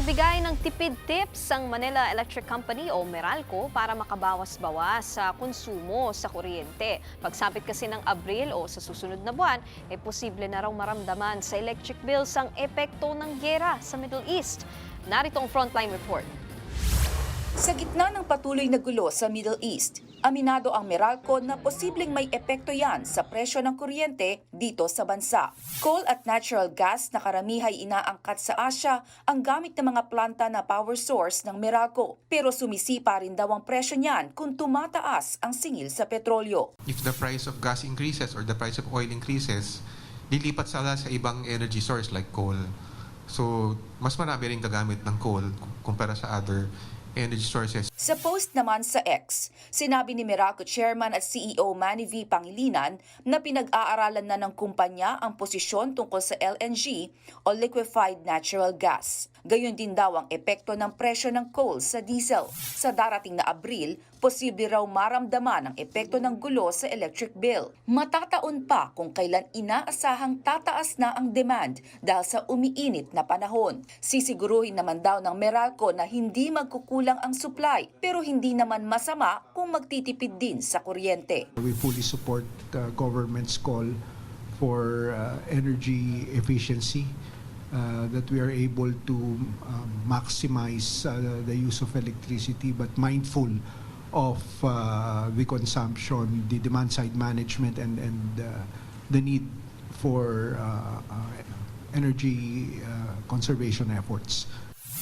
Nagbigay ng tipid tips ang Manila Electric Company o Meralco para makabawas-bawas sa konsumo sa kuryente. Pagsapit kasi ng Abril o sa susunod na buwan, posible na raw maramdaman sa electric bills ang epekto ng giyera sa Middle East. Narito ang Frontline Report. Sa gitna ng patuloy na gulo sa Middle East, aminado ang Meralco na posibleng may epekto yan sa presyo ng kuryente dito sa bansa. Coal at natural gas na karamihay inaangkat sa Asia ang gamit ng mga planta na power source ng Meralco. Pero sumisipa rin daw ang presyo niyan kung tumataas ang singil sa petrolyo. If the price of gas increases or the price of oil increases, lilipat sila sa ibang energy source like coal. So, mas marami rin gagamit ng coal kumpara sa other energy sources. Sa post naman sa X, sinabi ni Meralco Chairman at CEO Manny V. Pangilinan na pinag-aaralan na ng kumpanya ang posisyon tungkol sa LNG o liquefied natural gas. Gayon din daw ang epekto ng presyo ng coal sa diesel. Sa darating na Abril, posible raw maramdaman ang epekto ng gulo sa electric bill. Matataon pa kung kailan inaasahang tataas na ang demand dahil sa umiinit na panahon. Sisiguruhin naman daw ng Meralco na hindi magkukulang ang supply, pero hindi naman masama kung magtitipid din sa kuryente. We fully support government's call for energy efficiency, that we are able to maximize the use of electricity but mindful of the consumption, the demand side management and the need for energy conservation efforts.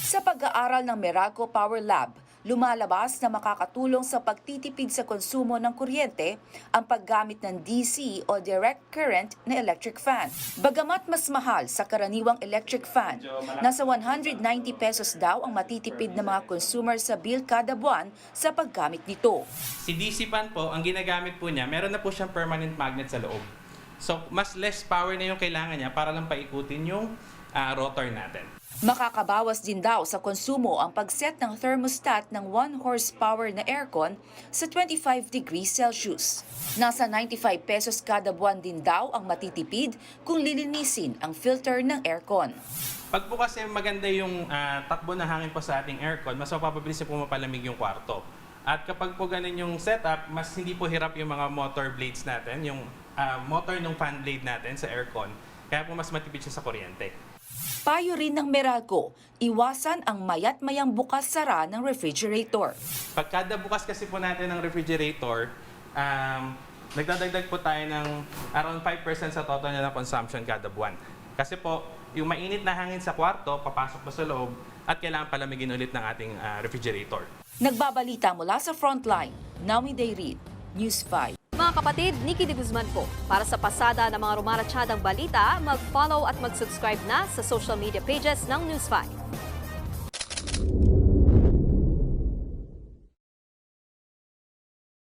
Sa pag-aaral ng Meralco Power Lab, lumalabas na makakatulong sa pagtitipid sa konsumo ng kuryente ang paggamit ng DC o direct current na electric fan. Bagamat mas mahal sa karaniwang electric fan, nasa 190 pesos daw ang matitipid ng mga consumer sa bill kada buwan sa paggamit nito. Si DC fan po, ang ginagamit po niya, meron na po siyang permanent magnet sa loob. So, mas less power na yung kailangan niya para lang paikutin yung rotor natin. Makakabawas din daw sa konsumo ang pagset ng thermostat ng 1 horsepower na aircon sa 25 degrees Celsius. Nasa 95 pesos kada buwan din daw ang matitipid kung lilinisin ang filter ng aircon. Pag po kasi maganda yung takbo ng hangin po sa ating aircon, mas mapapabilis po mapalamig yung kwarto. At kapag po ganun yung setup, mas hindi po hirap yung mga motor blades natin, yung motor ng fan blade natin sa aircon, kaya po mas matipid siya sa kuryente. Payo rin ng Meralco, iwasan ang mayat-mayang bukas-sara ng refrigerator. Pag kada bukas kasi po natin ng refrigerator, nagdadagdag po tayo ng around 5% sa total niya ng consumption kada buwan. Kasi po, yung mainit na hangin sa kwarto, papasok po sa loob at kailangan palamigin ulit ng ating refrigerator. Nagbabalita mula sa Frontline, Naomi Dayrid, News 5. Mga kapatid, Nikki de Guzman po. Para sa pasada ng mga rumaratsyadang balita, mag-follow at mag-subscribe na sa social media pages ng News 5.